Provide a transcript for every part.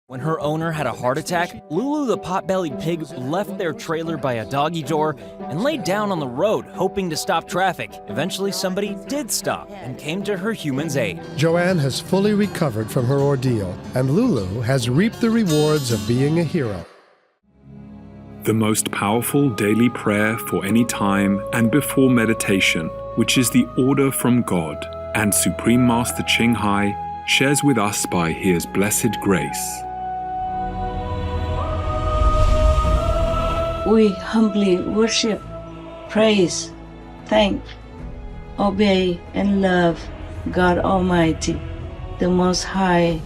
When her owner had a heart attack, Lulu the pot-bellied pig left their trailer by a doggy door and laid down on the road, hoping to stop traffic. Eventually, somebody did stop and came to her human's aid. Joanne has fully recovered from her ordeal, and Lulu has reaped the rewards of being a hero. The most powerful daily prayer for any time and before meditation, which is the order from God, and Supreme Master Ching Hai shares with us by His blessed grace. We humbly worship, praise, thank, obey, and love God Almighty, the Most High,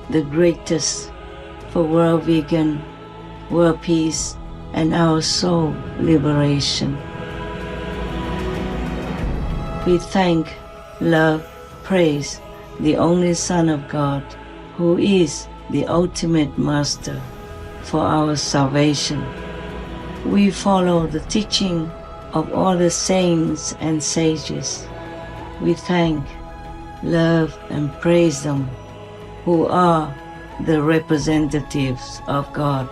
the greatest, for world vegan, world peace, and our soul liberation. We thank, love, praise the only Son of God, who is the ultimate Master for our salvation. We follow the teaching of all the saints and sages. We thank, love, and praise them, who are the representatives of God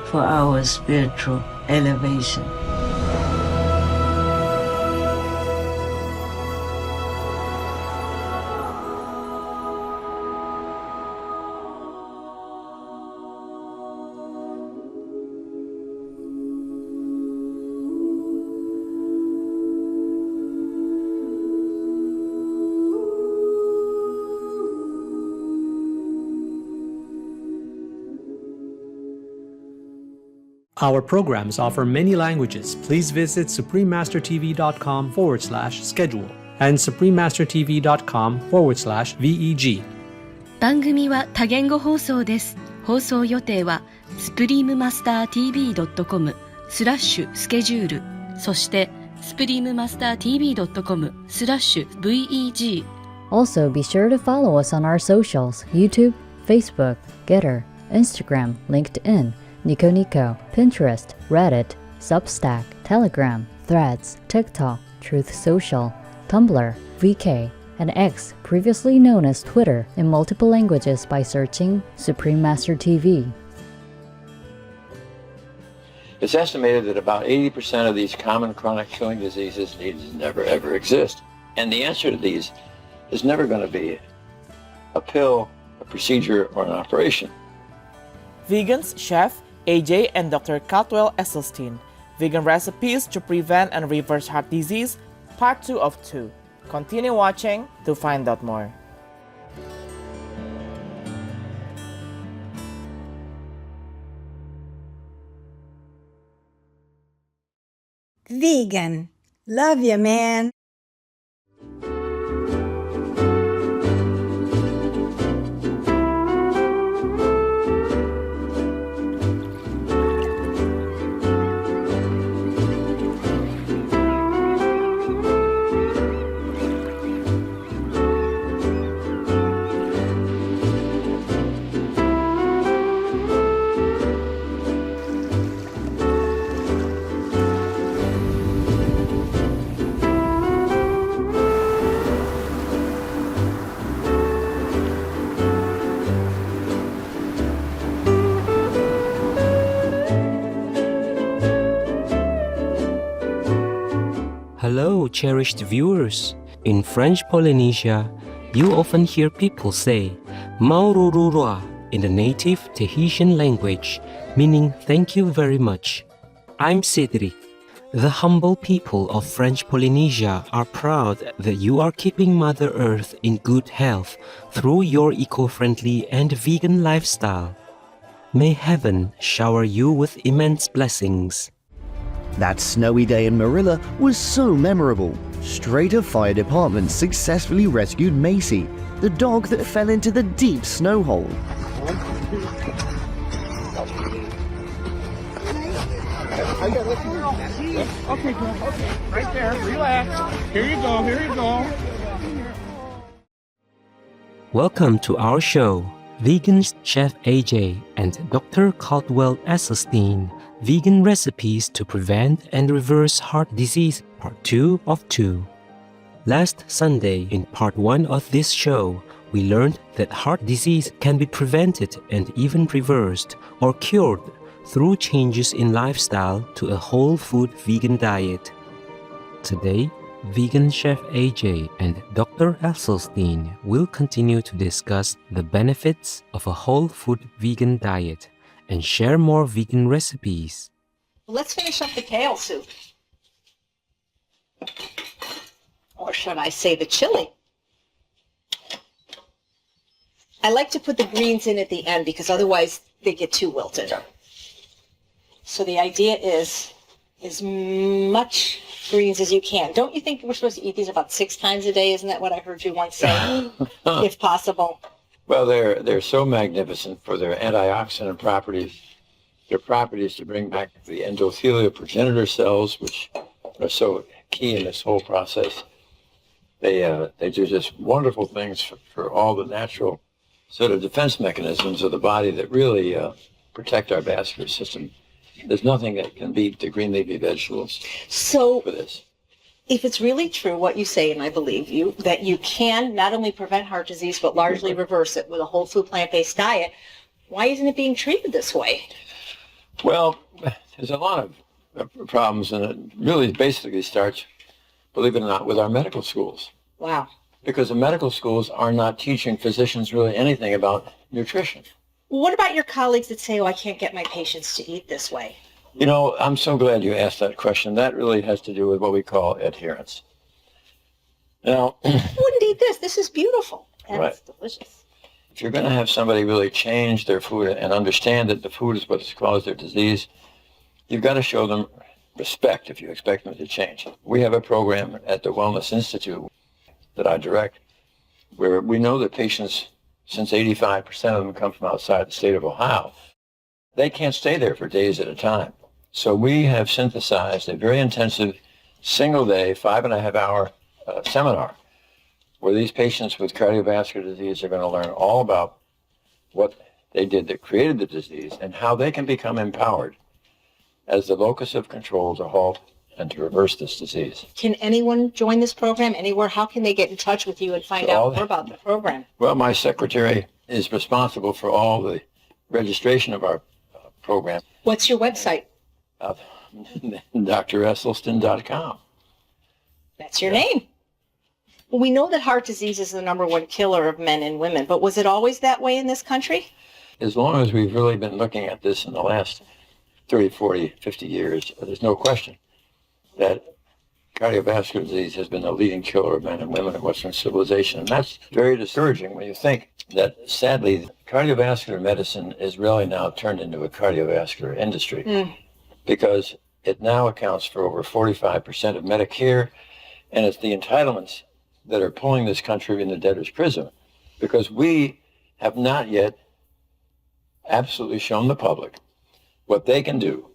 for our spiritual elevation. Our programs offer many languages. Please visit suprememastertv.com/schedule and suprememastertv.com/VEG. 番組は多言語放送です。放送予定は suprememastertv.com/schedule そして suprememastertv.com/VEG. Also, be sure to follow us on our socials: YouTube, Facebook, Getter, Instagram, LinkedIn, Nico Nico, Pinterest, Reddit, Substack, Telegram, Threads, TikTok, Truth Social, Tumblr, VK, and X, previously known as Twitter, in multiple languages by searching Supreme Master TV. It's estimated that about 80% of these common chronic chewing diseases never ever exist. And the answer to these is never going to be a pill, a procedure, or an operation. Vegans Chef AJ and Dr. Crile Esselstyn, Vegan Recipes to Prevent and Reverse Heart Disease, Part 2 of 2. Continue watching to find out more. Vegan. Love you, man. Hello, cherished viewers. In French Polynesia, you often hear people say "Maururua" in the native Tahitian language, meaning thank you very much. I'm Cedric. The humble people of French Polynesia are proud that you are keeping Mother Earth in good health through your eco-friendly and vegan lifestyle. May heaven shower you with immense blessings. That snowy day in Marilla was so memorable. Strater Fire Department successfully rescued Macy, the dog that fell into the deep snow hole. Okay, girl, okay. Right there, relax. Here you go, here you go. Welcome to our show, Vegan Chef AJ and Dr. Crile Esselstyn, Vegan Recipes to Prevent and Reverse Heart Disease, Part 2 of 2. Last Sunday, in Part 1 of this show, we learned that heart disease can be prevented and even reversed or cured through changes in lifestyle to a whole food vegan diet. Today, vegan chef AJ and Dr. Esselstyn will continue to discuss the benefits of a whole food vegan diet and share more vegan recipes. Let's finish up the kale soup. Or should I say the chili? I like to put the greens in at the end because otherwise they get too wilted. So the idea is as much greens as you can. Don't you think we're supposed to eat these about 6 times a day? Isn't that what I heard you once say? If possible. Well, they're so magnificent for their antioxidant properties, their properties to bring back the endothelial progenitor cells, which are so key in this whole process. They do just wonderful things for all the natural sort of defense mechanisms of the body that really protect our vascular system. There's nothing that can beat the green leafy vegetables for this. If it's really true what you say, and I believe you, that you can not only prevent heart disease but largely reverse it with a whole food plant-based diet, why isn't it being treated this way? Well, there's a lot of problems, and it really basically starts, believe it or not, with our medical schools. Wow. Because the medical schools are not teaching physicians really anything about nutrition. What about your colleagues that say, oh, I can't get my patients to eat this way? You know, I'm so glad you asked that question. That really has to do with what we call adherence. Now, I wouldn't eat this. This is beautiful. And right. It's delicious. If you're going to have somebody really change their food and understand that the food is what's caused their disease, you've got to show them respect if you expect them to change. We have a program at the Wellness Institute that I direct where we know that patients, since 85% of them come from outside the state of Ohio, they can't stay there for days at a time. So we have synthesized a very intensive single-day, 5.5-hour seminar where these patients with cardiovascular disease are going to learn all about what they did that created the disease and how they can become empowered as the locus of control to halt and to reverse this disease. Can anyone join this program anywhere? How can they get in touch with you and find out more about the program? Well, my secretary is responsible for all the registration of our program. What's your website? DrEsselstyn.com. That's your name. Well, we know that heart disease is the #1 killer of men and women, but was it always that way in this country? As long as we've really been looking at this in the last 30, 40, 50 years, there's no question that cardiovascular disease has been the leading killer of men and women in Western civilization. And that's very discouraging when you think that, sadly, cardiovascular medicine is really now turned into a cardiovascular industry because it now accounts for over 45% of Medicare, and it's the entitlements that are pulling this country in the debtor's prison because we have not yet absolutely shown the public what they can do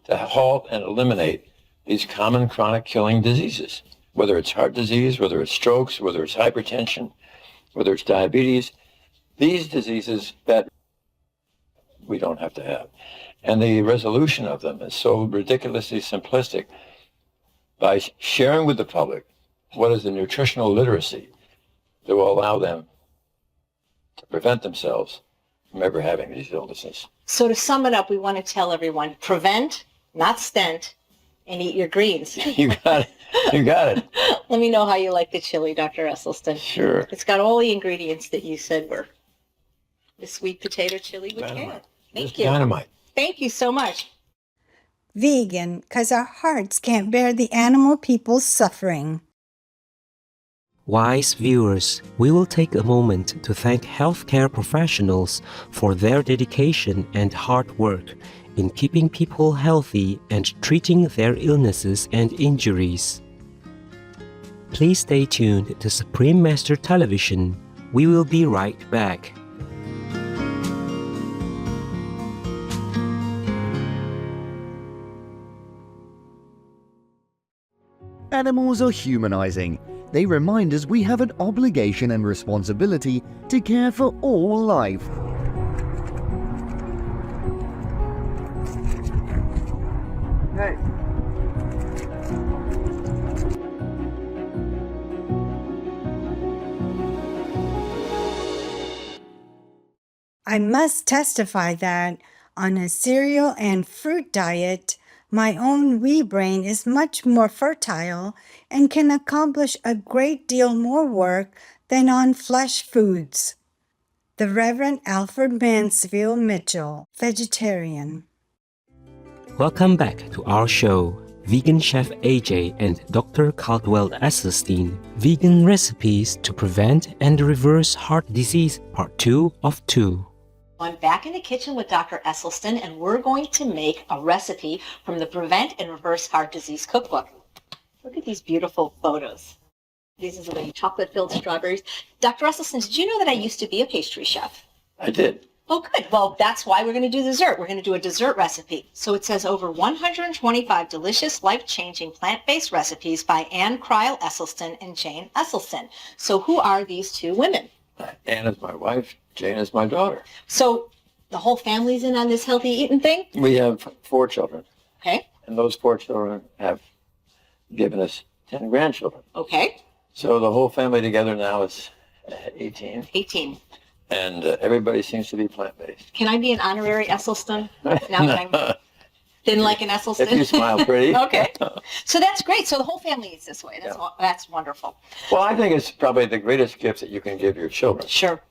to halt and eliminate these common chronic killing diseases, whether it's heart disease, whether it's strokes, whether it's hypertension, whether it's diabetes, these diseases that we don't have to have. And the resolution of them is so ridiculously simplistic by sharing with the public what is the nutritional literacy that will allow them to prevent themselves from ever having these illnesses. So to sum it up, we want to tell everyone, prevent, not stent, and eat your greens. You got it. You got it. Let me know how you like the chili, Dr. Esselstyn. Sure. It's got all the ingredients that you said were the sweet potato chili with kale. Thank you. Dynamite. Thank you so much. Vegan, because our hearts can't bear the animal people's suffering. Wise viewers, we will take a moment to thank healthcare professionals for their dedication and hard work in keeping people healthy and treating their illnesses and injuries. Please stay tuned to Supreme Master Television. We will be right back. Animals are humanizing. They remind us we have an obligation and responsibility to care for all life. Hey. I must testify that on a cereal and fruit diet, my own wee brain is much more fertile and can accomplish a great deal more work than on flesh foods. The Reverend Alfred Mansfield Mitchell, vegetarian. Welcome back to our show. Vegan Chef AJ and Dr. Crile Esselstyn, Vegan Recipes to Prevent and Reverse Heart Disease, Part 2 of 2. I'm back in the kitchen with Dr. Esselstyn, and we're going to make a recipe from the Prevent and Reverse Heart Disease Cookbook. Look at these beautiful photos. These are the chocolate-filled strawberries. Dr. Esselstyn, did you know that I used to be a pastry chef? I did. Oh, good. Well, that's why we're going to do dessert. We're going to do a dessert recipe. So it says over 125 delicious, life-changing plant-based recipes by Ann Crile Esselstyn and Jane Esselstyn. So who are these two women? Ann is my wife. Jane is my daughter. So the whole family's in on this healthy eating thing? We have 4 children. Okay. And those 4 children have given us 10 grandchildren. Okay. So the whole family together now is 18. 18. And everybody seems to be plant-based. Can I be an honorary Esselstyn? Now that I'm thin like an Esselstyn? If you smile pretty. Okay. So that's greght. So the whole family eats this way. That's wonderful. Well, I think it's probably the greatest gift that you can give your children. Sure.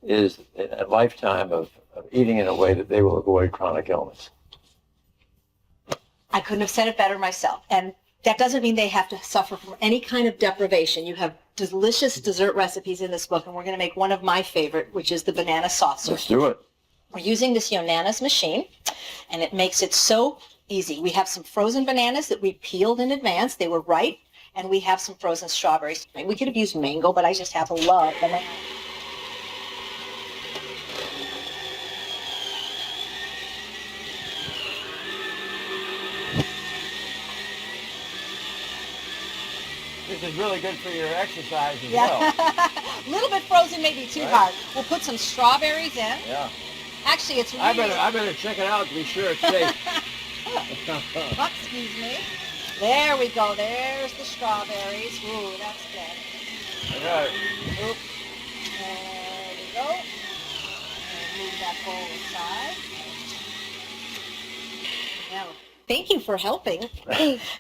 Is a lifetime of eating in a way that they will avoid chronic illness. I couldn't have said it better myself. And that doesn't mean they have to suffer from any kind of deprivation. You have delicious dessert recipes in this book, and we're going to make one of my favorite, which is the banana saucer. Let's do it. We're using this Yonanas machine, and it makes it so easy. We have some frozen bananas that we peeled in advance. They were ripe, and we have some frozen strawberries. We could have used mango, but I just have a love banana. This is really good for your exercise as Yeah. well. A little bit frozen, maybe too hard. We'll put some strawberries in. Yeah. Actually, it's really... I better check it out to be sure it's safe. Oh, excuse me. There we go. There's the strawberries. Ooh, that's good. I got it. Oop. There we go. And move that bowl aside. Now, thank you for helping.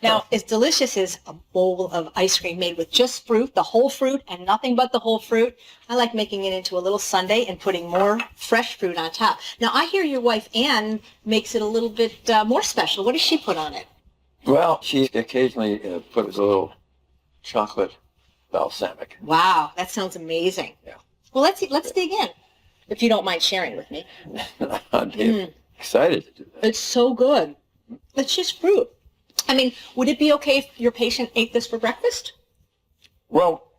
Now, as delicious as a bowl of ice cream made with just fruit, the whole fruit, and nothing but the whole fruit, I like making it into a little sundae and putting more fresh fruit on top. Now, I hear your wife, Ann, makes it a little bit more special. What does she put on it? Well, she occasionally puts a little chocolate balsamic. Wow, that sounds amazing. Yeah. Well, let's dig in, if you don't mind sharing with me. I'd be excited to do that. It's so good. It's just fruit. I mean, would it be okay if your patient ate this for breakfast? Well,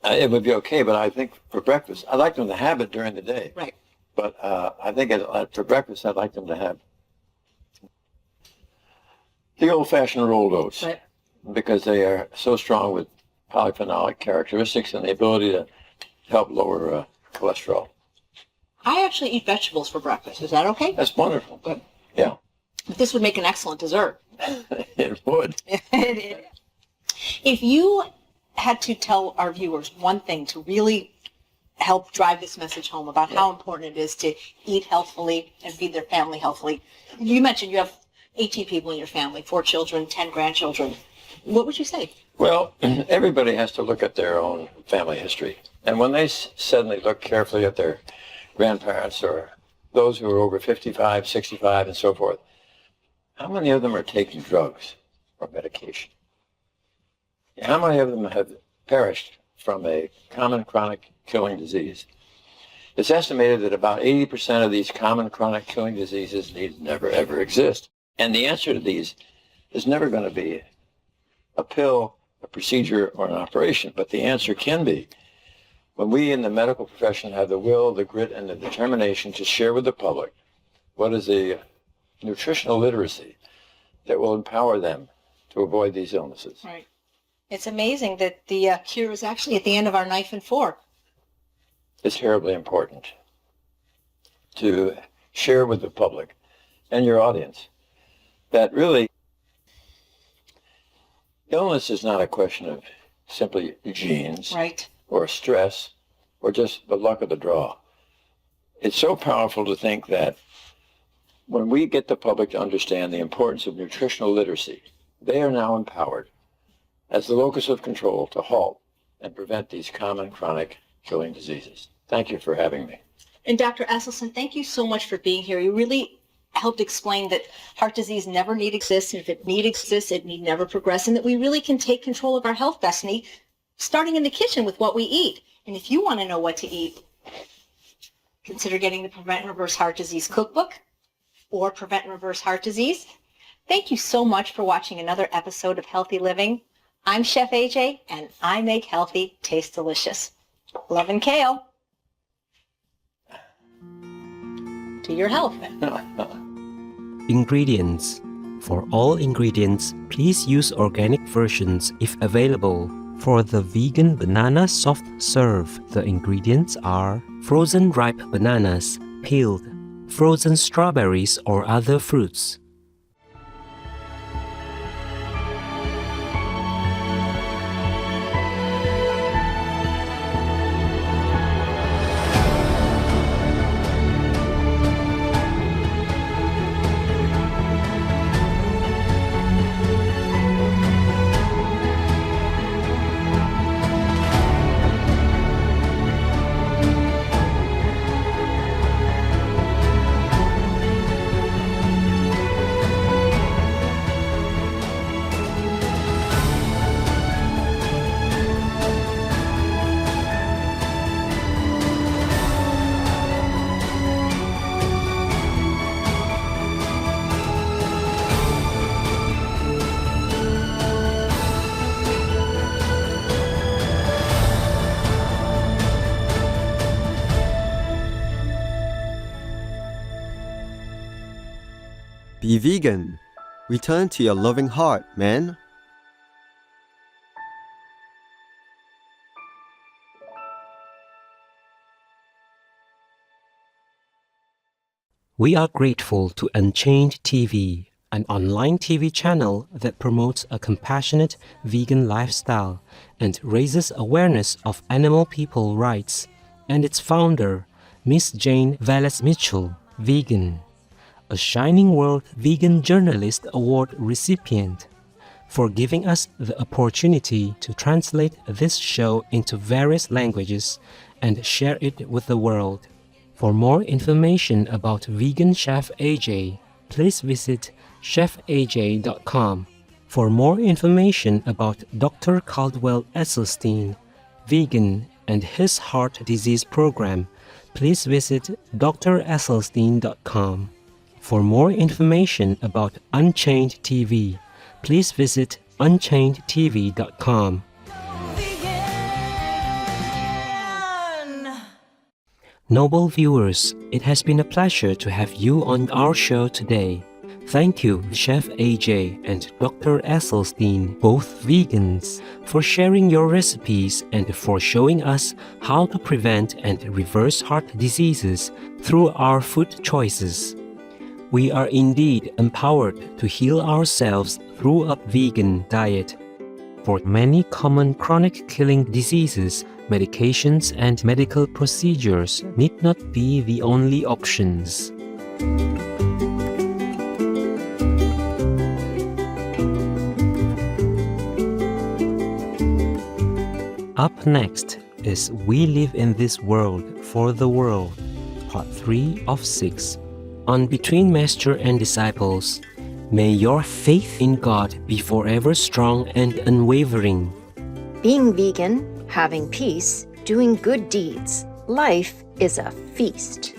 it would be okay, but I think for breakfast, I'd like them to have it during the day. Right. But I think for breakfast, I'd like them to have the old-fashioned rolled oats. Right. Because they are so strong with polyphenolic characteristics and the ability to help lower cholesterol. I actually eat vegetables for breakfast. Is that okay? That's wonderful. Good. Yeah. But this would make an excellent dessert. It would. If you had to tell our viewers one thing to really help drive this message home about how important it is to eat healthfully and feed their family healthfully. You mentioned you have 18 people in your family, 4 children, 10 grandchildren. What would you say? Well, everybody has to look at their own family history. And when they suddenly look carefully at their grandparents or those who are over 55, 65, and so forth, how many of them are taking drugs or medication? How many of them have perished from a common chronic killing disease? It's estimated that about 80% of these common chronic killing diseases need never, ever exist. And the answer to these is never going to be a pill, a procedure, or an operation. But the answer can be when we in the medical profession have the will, the grit, and the determination to share with the public what is the nutritional literacy that will empower them to avoid these illnesses. Right. It's amazing that the cure is actually at the end of our knife and fork. It's terribly important to share with the public and your audience that really illness is not a question of simply genes right. or stress or just the luck of the draw. It's so powerful to think that when we get the public to understand the importance of nutritional literacy, they are now empowered as the locus of control to halt and prevent these common chronic killing diseases. Thank you for having me. And Dr. Esselstyn, thank you so much for being here. You really helped explain that heart disease never need exist, and if it need exists, it need never progress, and that we really can take control of our health destiny, starting in the kitchen with what we eat. And if you want to know what to eat, consider getting the Prevent and Reverse Heart Disease Cookbook or Prevent and Reverse Heart Disease. Thank you so much for watching another episode of Healthy Living. I'm Chef AJ, and I make healthy taste delicious. Love and kale. To your health. Ingredients. For all ingredients, please use organic versions if available. For the vegan banana soft serve, the ingredients are frozen ripe bananas, peeled, frozen strawberries or other fruits. Be vegan. Return to your loving heart, man. We are grateful to Unchained TV, an online TV channel that promotes a compassionate vegan lifestyle and raises awareness of animal people rights, and its founder, Miss Jane Velez-Mitchell, vegan, a Shining World Vegan Journalist Award recipient, for giving us the opportunity to translate this show into various languages and share it with the world. For more information about Vegan Chef AJ, please visit chefaj.com. For more information about Dr. Crile Esselstyn, vegan, and his heart disease program, please visit dresselstyn.com. For more information about Unchained TV, please visit unchainedtv.com. Noble viewers, it has been a pleasure to have you on our show today. Thank you, Chef AJ and Dr. Esselstyn, both vegans, for sharing your recipes and for showing us how to prevent and reverse heart diseases through our food choices. We are indeed empowered to heal ourselves through a vegan diet. For many common chronic killing diseases, medications and medical procedures need not be the only options. Up next is We Live in This World for the World, Part 3 of 6. On Between Master and Disciples, may your faith in God be forever strong and unwavering. Being vegan, having peace, doing good deeds, life is a feast.